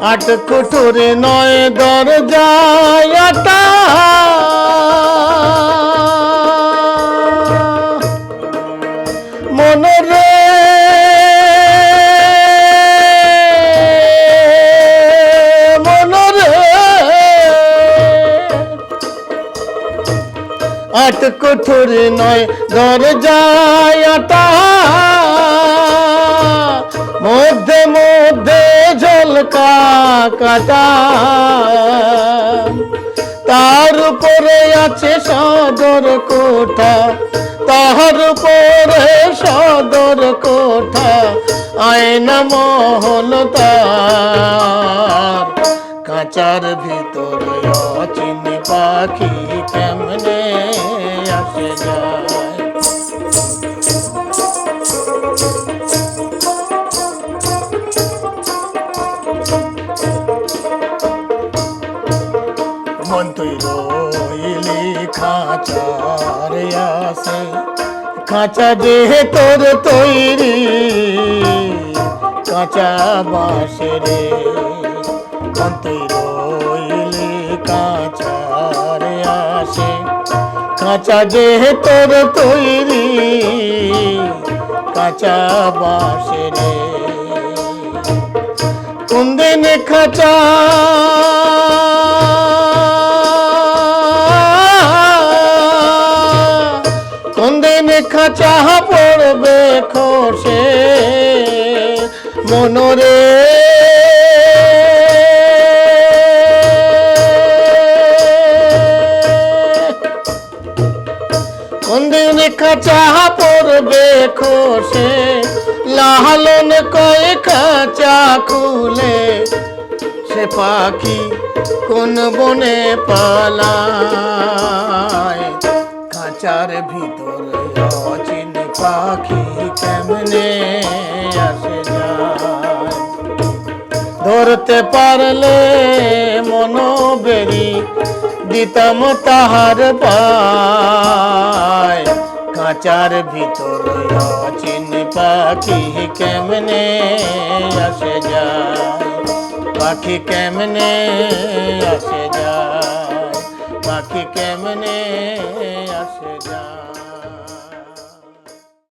আট কুঠুরে নয় দরজায় আটা মনরে মনরে আট কুঠুরে নয় দরজায় আটা মধ্যে মধ্যে ঝলকা কাটা তার উপরে আছে সদর কোঠা তাহার উপরে সদর কোঠা আয়না মহল তার কাঁচার ভিতরে অচিনি পাখি কেমনে আসে যায় মন তুই রইলি খাঁচার আসে খাঁচা যে তোর তৈরি কাঁচা বাঁশে রে মন তুই রইলি কাঁচার আসে খাঁচা যে তোর তৈরি কাঁচা বাঁশে রে কোন দিন খাঁচা খাঁচা পড়বে খসে মনরে কোন দিন খাঁচা পড়বে খসে লালন কয় খাঁচা খুলে সে পাখি কোন বনে পালায় খাঁচার ভিতরে অচিন পাখি কেমনে আসে যায় ধরতে পারলে মনোবেরি দিতাম তাহার পায় খাঁচার ভিতরে অচিন পাখি কেমনে আসে যায় পাখি কেমনে আসে যায় পাখি কেমনে